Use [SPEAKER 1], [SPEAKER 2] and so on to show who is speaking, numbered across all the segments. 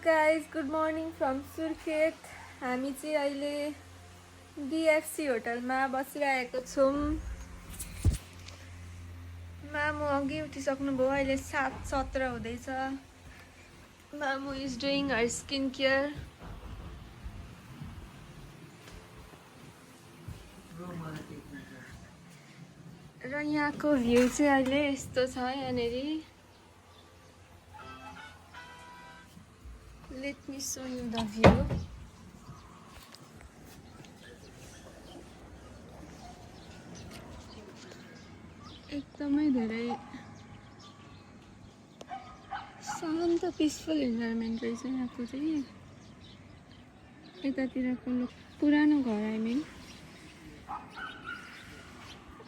[SPEAKER 1] guys, good morning from Surkhet. हामी चाहिँ अहिले DFC होटलमा बसिरहेको छौं। मामु अघि उठिसक्नुभयो, अहिले 7:17 हुँदैछ। मामु is doing her skin care. र यहाँको भ्यू चाहिँ अहिले यस्तो छ यहाँनेरि। Let me show you the view. एकदमै धेरै शान्त पिसफुल इन्भाइरोमेन्ट रहेछ यहाँको चाहिँ। यतातिरको पुरानो घर आइमिन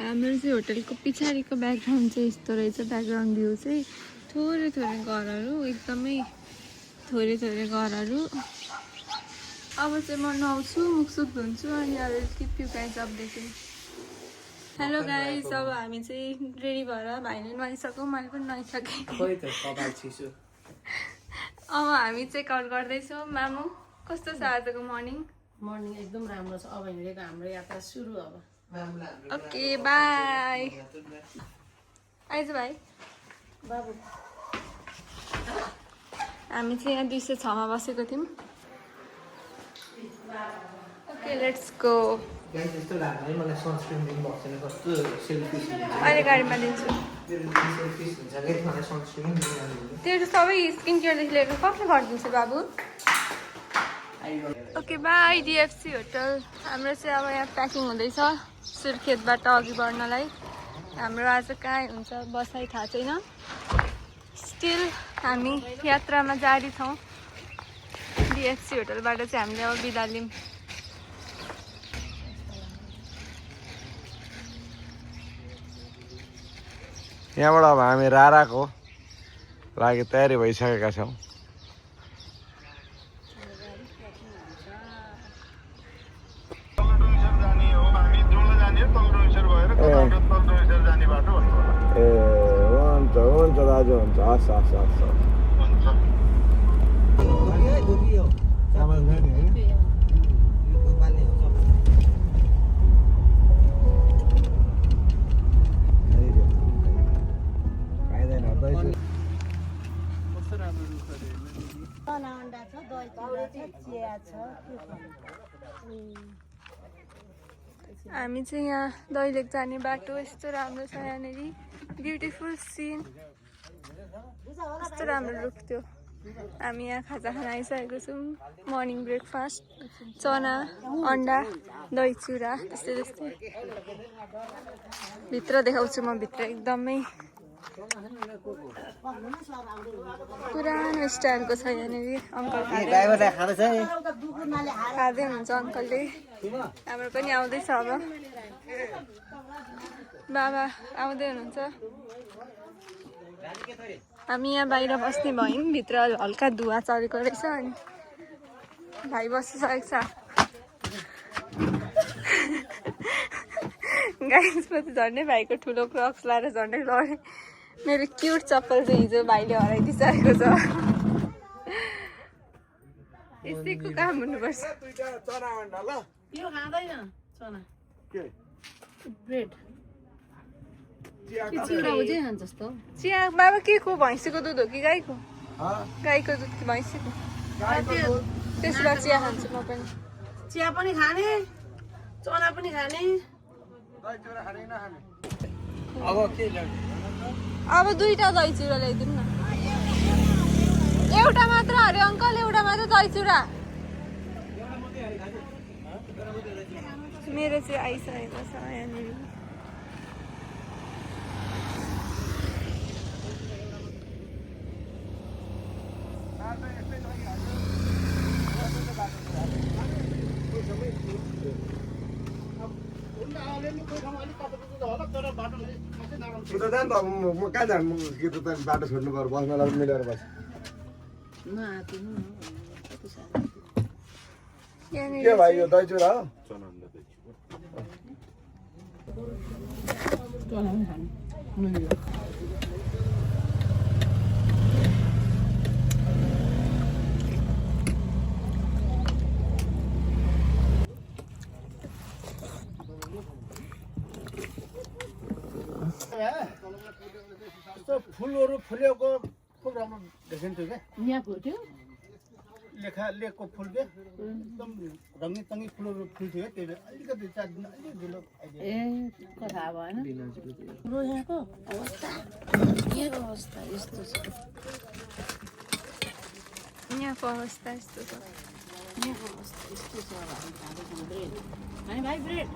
[SPEAKER 1] हाम्रो चाहिँ होटलको पछाडिको ब्याकग्राउन्ड चाहिँ यस्तो रहेछ। ब्याकग्राउन्ड भ्यू चाहिँ थोरै थोरै घरहरू, एकदमै थोरै थोरै घरहरू। अब चाहिँ म नुहाउँछु, मुखसुख धुन्छु अनि I will keep you guys updated. Hello guys, अब हामी चाहिँ रेडी भएर भाइले नुहाइसक्यौँ, मैले पनि नुहाइसकेँ। अब हामी चेकआउट गर्दैछौँ। मामु कस्तो छ आजको मर्निङ?
[SPEAKER 2] मर्निङ एकदम राम्रो छ। अब हिँडेको हाम्रो यात्रा सुरु। अब
[SPEAKER 1] ओके बाई। आइज भाइ।
[SPEAKER 2] बाबु
[SPEAKER 1] हामी चाहिँ यहाँ 206 मा बसेको थियौँ। Okay let's go. अहिले गाडीमा दिन्छु। तेरो सबै स्किन केयरदेखि लिएर कसले गरिदिन्छ बाबु? Okay by DFC hotel. हाम्रो चाहिँ अब यहाँ प्याकिङ हुँदैछ सुर्खेतबाट अघि बढ्नलाई। हाम्रो आज कहाँ हुन्छ बसाइ थाहा छैन। स्टिल हामी यात्रामा जारी छौँ। DFC होटलबाट चाहिँ हामीले अब बिदा लियौँ।
[SPEAKER 3] यहाँबाट अब हामी राराको लागि तयारी भइसकेका छौँ। ए हुन्छ हुन्छ दाजु, हुन्छ। हस् हस् हस् हस्।
[SPEAKER 1] हामी चाहिँ यहाँ दैलेख जाने बाटो यस्तो राम्रो छ यहाँनेरि। ब्युटिफुल सिन, कस्तो राम्रो रुख थियो। हामी यहाँ खाजा खान आइसकेको छौँ। मर्निङ ब्रेकफास्ट चना, अन्डा, दही चिउरा त्यस्तै त्यस्तै। भित्र देखाउँछु म। भित्र एकदमै पुरानो स्टाइलको छ यहाँनेरि। अङ्कल खाँदै हुनुहुन्छ अङ्कलले। हाम्रो पनि आउँदैछ अब। बाबा आउँदै हुनुहुन्छ। हामी यहाँ बाहिर बस्ने भयौँ। भित्र हल्का धुवा चलेको रहेछ अनि भाइ बसिसकेको छ। गाइसपछि झन्डै भाइको ठुलो क्रक्स लाएर झन्डै लडेँ। मेरो क्युट चप्पल चाहिँ हिजो भाइले हराइदिइसकेको छ। यसैको काम हुनुपर्छ।
[SPEAKER 2] यो खाँदैन चना ब्रेड चिउरा उजै खान्छस् त।
[SPEAKER 1] चिया बाबा के को? भैँसीको दुध हो कि गाईको? गाईको दुध कि भैँसीको? त्यसो भए चिया खान्छु म पनि।
[SPEAKER 2] चिया पनि खाने, चना पनि खाने।
[SPEAKER 1] अब दुईटा दही चिउरा ल्याइदिउँ न। एउटा मात्र अरे अङ्कल, एउटा मात्र दही चिउरा। मेरो चाहिँ आइसकेको छ यहाँनिर।
[SPEAKER 3] म कहाँ जानु? बाटो छोड्नु पर्यो, बस्नलाई मिलेर बस। के भाइ यो दही चुरा हो?
[SPEAKER 4] फुलहरू फुलेको खुब राम्रो देखिन्थ्यो क्या
[SPEAKER 2] यहाँ फुट्यो
[SPEAKER 4] लेखको फुल के एकदम रङ्गी तङ्गी फुलहरू फुल्थ्यो क्या त्यही अलिकति 4 दिन अलिक ढिलो आइदियो
[SPEAKER 2] ए को थाहा भएन हाम्रो यहाँको अवस्था यस्तो छ
[SPEAKER 1] यहाँको अवस्था यस्तो छ
[SPEAKER 2] यहाँको अवस्था यस्तो छ ब्रेड अनि भाइ ब्रेड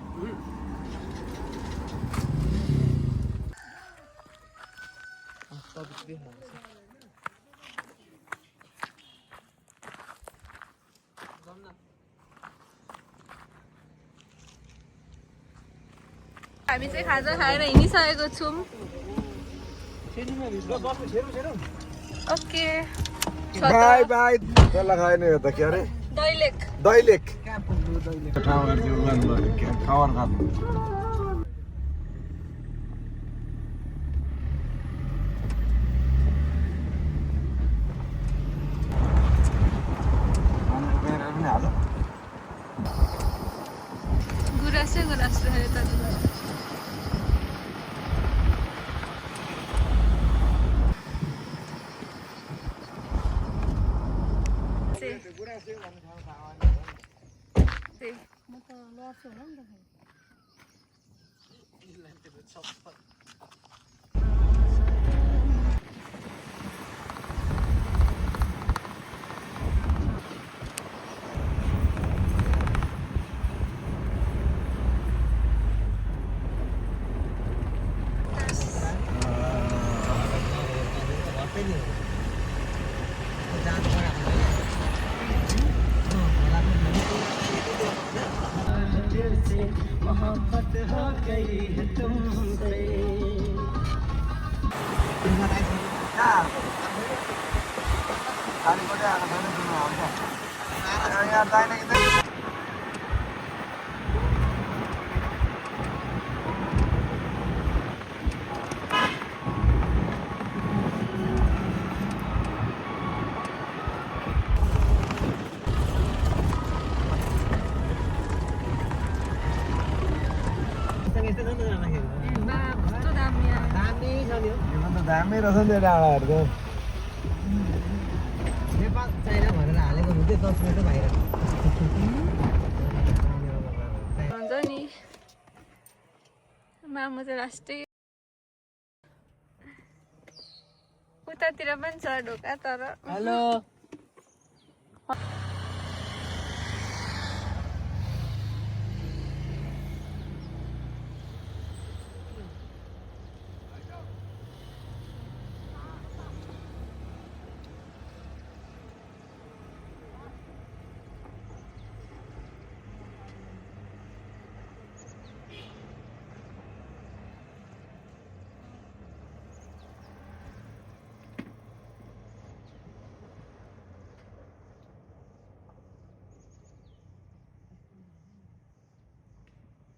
[SPEAKER 1] हामी चाहिँ खाजा खाएर हिँडिसकेको छौँ ओके
[SPEAKER 3] बाई बाई त्यसलाई खाएन यो त के अरे
[SPEAKER 1] दैलेख
[SPEAKER 3] दैलेख ठाउँहरू त्यो गर्नुभयो खबर खानु
[SPEAKER 1] गुराँसै गुराँस रह्यो त
[SPEAKER 2] म त लड्छु होला नि त
[SPEAKER 1] कस्तो दामी
[SPEAKER 3] दामी रहेछ नि त्यो डाँडाहरू त
[SPEAKER 5] नेपाल चाइना भनेर हालेको हुन्थ्यो 10 मिनेट बाहिर
[SPEAKER 1] हुन्छ नि मामु चाहिँ लास्टै उतातिर पनि छ ढोका तर
[SPEAKER 5] हेलो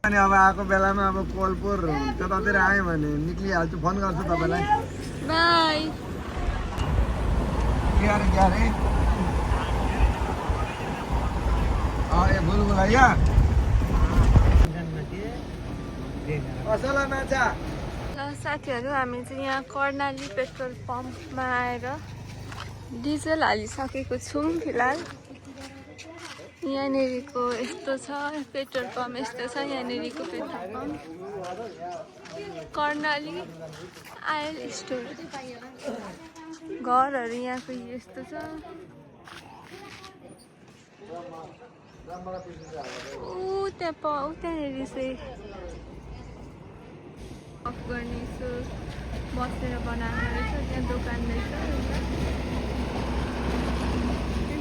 [SPEAKER 3] अनि अब आएको बेलामा अब कोलपुर त्यतातिर आयो भने निक्लिहाल्छु फोन गर्छु तपाईँलाई
[SPEAKER 1] बाई
[SPEAKER 3] के अरे ए बुलबुल या असला माछा
[SPEAKER 1] ल साथीहरू हामी चाहिँ यहाँ कर्णाली पेट्रोल पम्पमा आएर डिजल हालिसकेको छौँ फिलहाल यहाँनिरको यस्तो छ पेट्रोल पम्प यस्तो छ यहाँनिरको petrol pump Karnali oil store घरहरू यहाँको यस्तो छ त्यहाँनिर चाहिँ अफ गर्ने यसो बसेर बनाएको रहेछ त्यहाँ दोकान रहेछ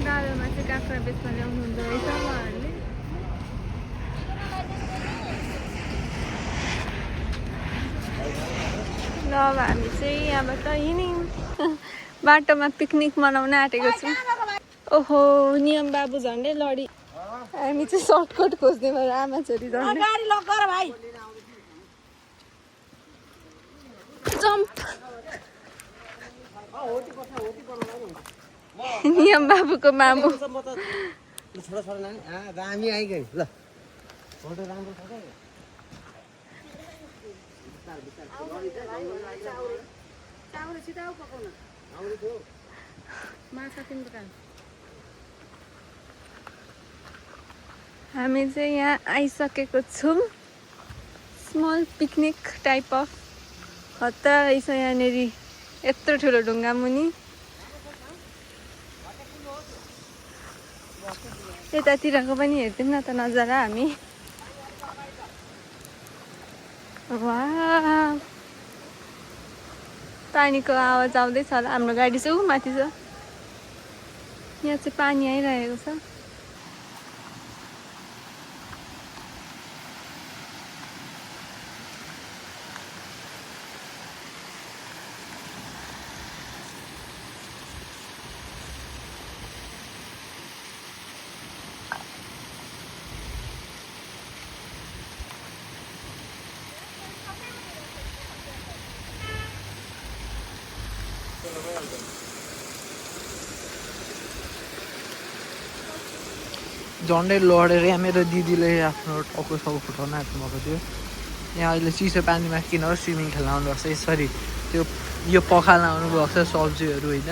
[SPEAKER 1] डालोमा चाहिँ काँक्रा बेच्न ल्याउनु हुँदो रहेछ उहाँहरूले ल अब हामी चाहिँ यहाँबाट हिँड्यौँ बाटोमा पिकनिक मनाउन आँटेको छौँ ओहो नियम बाबु झन्डै लडी हामी चाहिँ सर्टकट खोज्ने भएर आमा छोरी झन्डै जम्प नियम बाबुको मामु
[SPEAKER 5] दामी आइगयो ल फोटो राम्रो छ
[SPEAKER 1] हामी चाहिँ यहाँ आइसकेको छौँ स्मल पिकनिक टाइप अफ खतरा रहेछ यहाँनिर यत्रो ठुलो ढुङ्गा मुनि यतातिरको पनि हेर्दैनौँ न त नजारा हामी वाह पानीको आवाज आउँदैछ होला हाम्रो गाडी चाहिँ ऊ माथि छ यहाँ चाहिँ पानी आइरहेको छ
[SPEAKER 6] झन्डै लडेर यहाँ मेरो दिदीले आफ्नो टाउको साउको फुटाउन आँट्नुभएको थियो यहाँ अहिले चिसो पानीमा किनेर स्विमिङ खेल्न आउनुभएको छ यसरी त्यो यो पखाल्न आउनुभएको छ सब्जीहरू होइन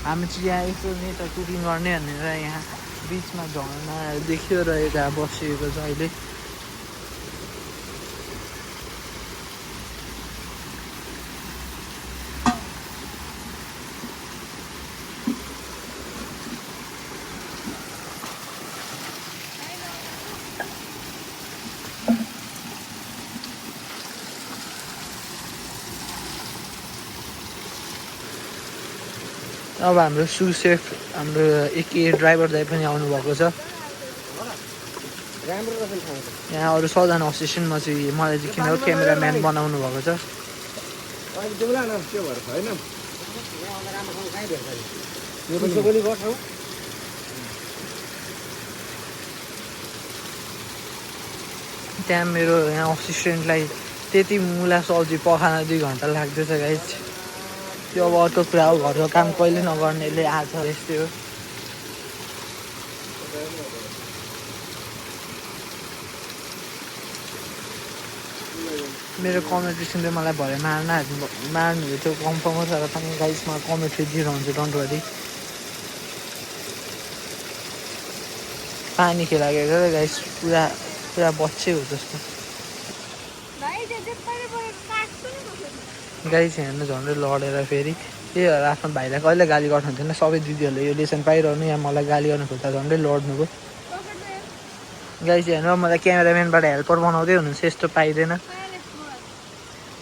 [SPEAKER 6] हामी चाहिँ यहाँ यसो नेता कुकिङ गर्ने भनेर यहाँ बिचमा झर्नाहरू देखियो र यता बसिएको छ अहिले अब हाम्रो सुसेफ हाम्रो एके ड्राइभर दाइ पनि आउनुभएको छ यहाँ अरू सबजना असिस्टेन्टमा चाहिँ मलाई चाहिँ किन क्यामेराम्यान बनाउनु भएको छ त्यहाँ मेरो यहाँ असिस्टेन्टलाई त्यति मुला सब्जी पखाल्न 2 घन्टा लाग्दैछ गाइस त्यो अब अर्को कुरा हो घरको काम कहिले नगर्नेले आज यस्तै हो मेरो कमेन्ट्री सुन्दै मलाई भरे मार्नु थियो कन्फर्म हो तर पनि गाइसमा कमेन्ट्री दिइरहन्छु डोन्ट वरी पानी खेलाएको गाइस पुरा पुरा बच्चे हो जस्तो गाई चाहिँ हेर्नु झन्डै लडेर फेरि त्यही भएर आफ्नो भाइलाई कहिले गाली गर्नु हुन्थेन सबै दिदीहरूले यो लेसन पाइरहनु यहाँ मलाई गाली गर्नु खोज्दा झन्डै लड्नुभयो गाई चाहिँ हेर्नु मलाई क्यामेराम्यानबाट हेल्पर बनाउँदै हुनुहुन्छ यस्तो पाइँदैन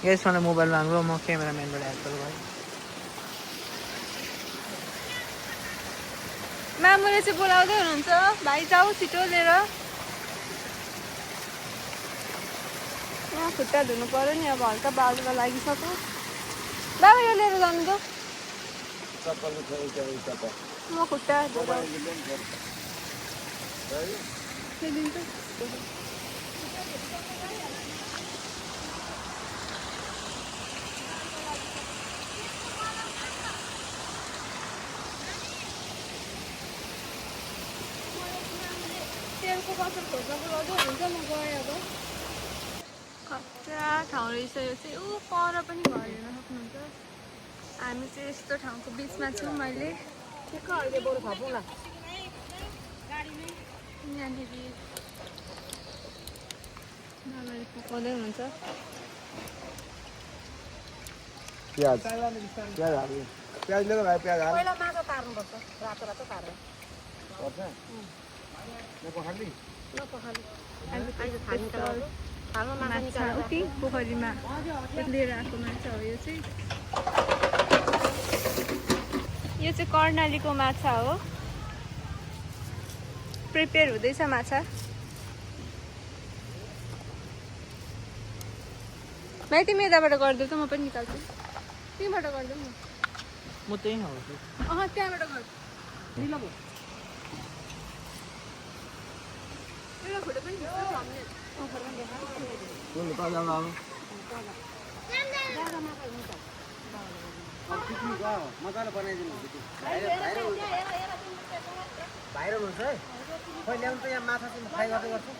[SPEAKER 6] गाइस मलाई मोबाइल माग्नु म क्यामेराम्यानबाट हेल्पर भएँ
[SPEAKER 1] मामुले चाहिँ बोलाउँदै हुनुहुन्छ भाइ जाऊ छिटो लिएर खुट्टा धुनु पर्यो नि अब हल्का बालुवा लागिसक्यो बाबा यो लिएर जानु त म खुट्टा तेलको बटल खोज्न बोलाउँदै हुन्छ म गएँ अब खतरा ठाउँ रहेछ यो चाहिँ ऊ पर पनि घर हेर्न सक्नुहुन्छ हामी चाहिँ यस्तो ठाउँको बिचमा छौँ मैले यहाँनिर बाबाले पकाउँदै हुनुहुन्छ
[SPEAKER 3] प्याज लिएको भाइ प्याज हाल
[SPEAKER 2] पहिला माछा तार्नुपर्छ रातो रातो तारेर
[SPEAKER 1] माछा उति पोखरीमा लिएर आएको माछा हो यो चाहिँ कर्णालीको माछा हो प्रिपेयर हुँदैछ माछा भाइ तिमी यताबाट गरिदेऊ त म पनि निकाल्छु तिमीबाट गरिदेऊ न
[SPEAKER 6] म त्यही हाल्छु
[SPEAKER 1] त्यहाँबाट गर्छु फोटो पनि
[SPEAKER 5] मजाले बनाइदिनु भाइरल हुन्छ है खोइ ल्याउनु त यहाँ माछा चाहिँ फ्राई गर्दै गर्छु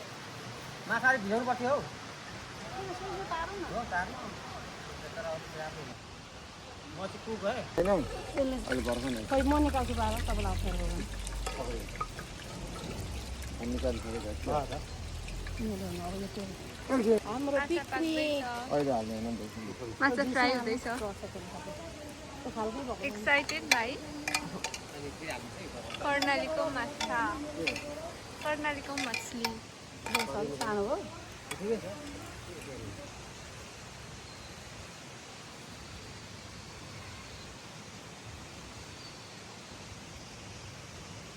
[SPEAKER 5] माछा अलिक भिजाउनु पर्थ्यो हौ म चाहिँ कुक है
[SPEAKER 3] अहिले भर्खर नै
[SPEAKER 2] खोइ म निकाल्छु बाबा तपाईँलाई अप्ठ्यारो भयो
[SPEAKER 3] हामी निकालिसकेको
[SPEAKER 2] हाम्रो पिकनिक
[SPEAKER 3] अहिले हाल्ने होइन नि त
[SPEAKER 1] माछा फ्राई हुँदैछ एक्साइटेड भाइ कर्णालीको माछा कर्णालीको मछली
[SPEAKER 2] सानो हो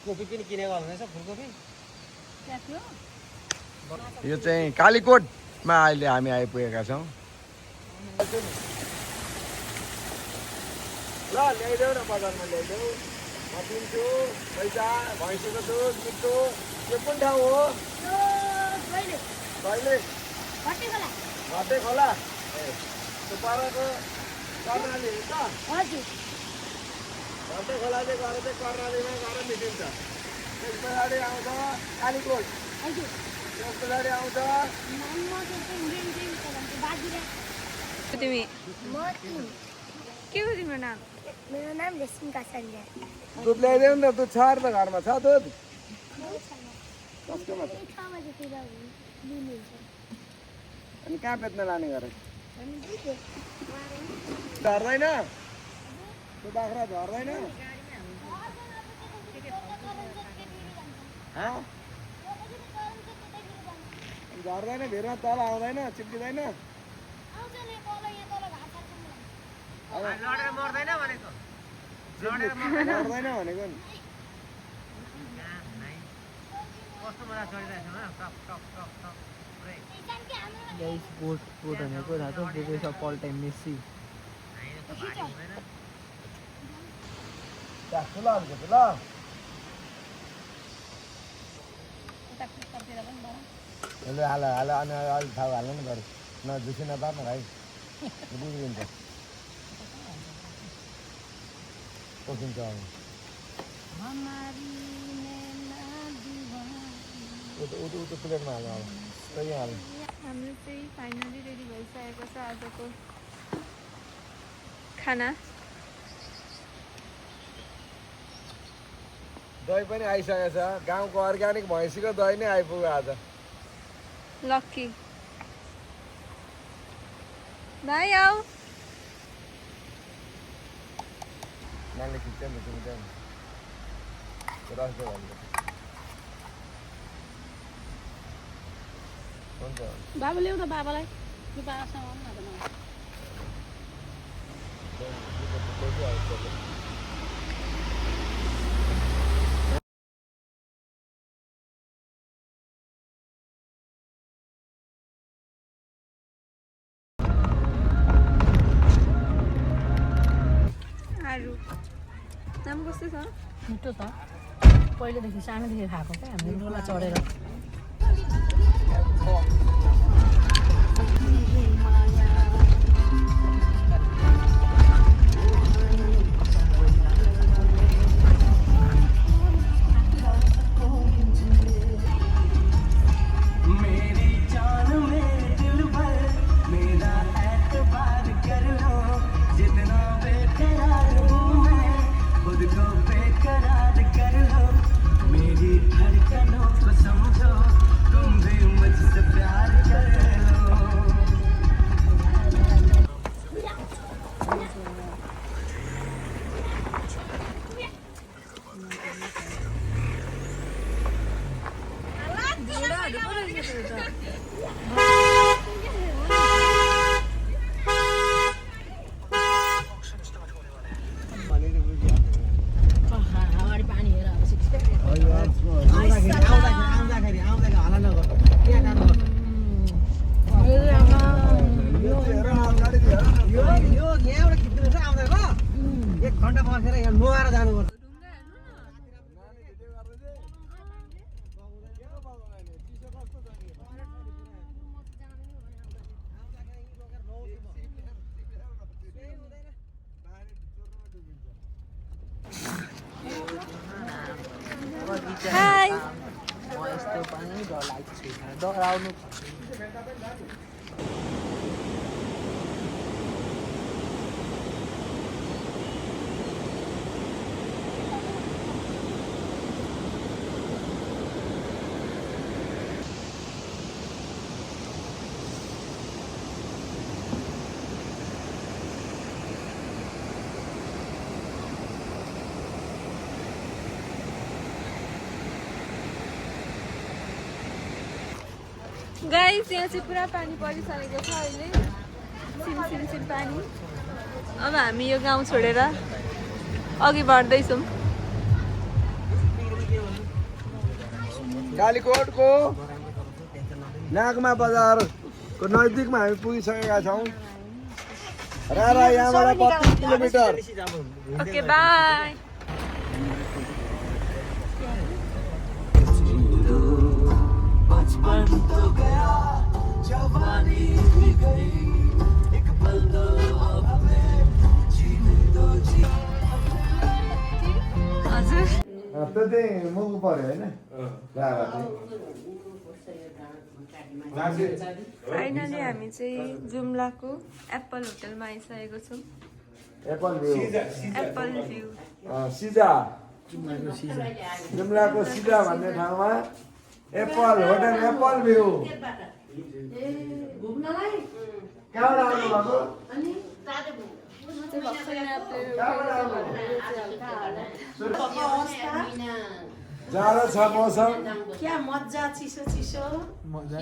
[SPEAKER 5] कोपी पनि किनेको हुँदैछ फुलकोपी
[SPEAKER 2] त्यहाँ थियो
[SPEAKER 3] यो चाहिँ कालीकोटमा अहिले हामी आइपुगेका छौँ ल ल्याइदेऊ न बजारमा ल्याइदेऊ म दिन्छु पैसा भैँसीको दुध मिठो यो कुन ठाउँ हो कहिले घटे खोला त्यो परको कर्णाली हो त घटे खोला चाहिँ गएर चाहिँ कर्णालीमा गएर मिटिन्छ त्यस पछाडि आउँछ कालीकोट त्यस पछाडि आउँछ
[SPEAKER 1] तिमी के हो तिम्रो नाम
[SPEAKER 7] मेरो नाम रेशम कासारिया
[SPEAKER 3] दुध ल्याइदेऊ नि त दुध छ त घरमा छ दुध कसकोमा छ
[SPEAKER 7] 6 बजेतिर लिनुहुन्छ
[SPEAKER 3] अनि कहाँ बेच्न लाने गरे झर्दैन त्यो बाख्रा झर्दैन झर्दैन भिरमा तल आउँदैन चिप्लिँदैन
[SPEAKER 5] लडेर मर्दैन भनेको
[SPEAKER 3] झर्दैन भनेको नि
[SPEAKER 5] कस्तो मजा चढिरहेको छ टप टप टप टप पुरै
[SPEAKER 6] गाइस बोट भनेको थाहा छ goat of all time Messi
[SPEAKER 3] ठुलो अलिकति ल हाल हाल अनि अलिक ठाउँ हाल्नु नि गरे न झुसी नपार्नु भाइ बुझिदिन्छ कोसिन्छ उतो प्लेटमा हाल्नु अब त्यही हाल्नु
[SPEAKER 1] हाम्रो चाहिँ फाइनली रेडी भइसकेको छ आजको खाना
[SPEAKER 3] दही पनि आइसकेको छ गाउँको अर्ग्यानिक भैँसीको दही नै आइपुग्यो आज
[SPEAKER 1] लक्की भाइ आऊ
[SPEAKER 3] नानीले खिच्छ नि तिमी चाहिँ रस दे भन्नु हुन्छ
[SPEAKER 2] बाबा ल्याउ न बाबालाई त्यो बाबासँग आउनु न
[SPEAKER 1] नाम कस्तो छ
[SPEAKER 2] मिठो छ पहिलेदेखि सानोदेखि खाएको क्या हामीले डोला चढेर
[SPEAKER 1] हाय
[SPEAKER 6] म यस्तो पानी डर लाग्छ डराउनु
[SPEAKER 1] गाइस यहाँ चाहिँ पुरा पानी परिसकेको छ अहिले सिम पानी। अब हामी यो गाउँ छोडेर अघि बढ्दैछौँ।
[SPEAKER 3] कालीकोटको नागमा बजारको नजिकमा हामी पुगिसकेका छौँ। रारा यहाँबाट 32 किलोमिटर।
[SPEAKER 1] Okay by. हजुर
[SPEAKER 3] त्यो चाहिँ मुगु पर्यो होइन रारा चाहिँ
[SPEAKER 1] फाइनली हामी चाहिँ जुम्लाको एप्पल होटलमा आइसकेको छौँ।
[SPEAKER 3] एप्पल भ्यू
[SPEAKER 1] एप्पल भ्यू
[SPEAKER 3] सिजा जुम्लाको सिजा भन्ने ठाउँमा एप्पल होटल एप्पल भ्यू। कहाँबाट आउनु भएको? जाडो छ मौसम।
[SPEAKER 2] क्या मजा चिसो चिसो
[SPEAKER 6] मजा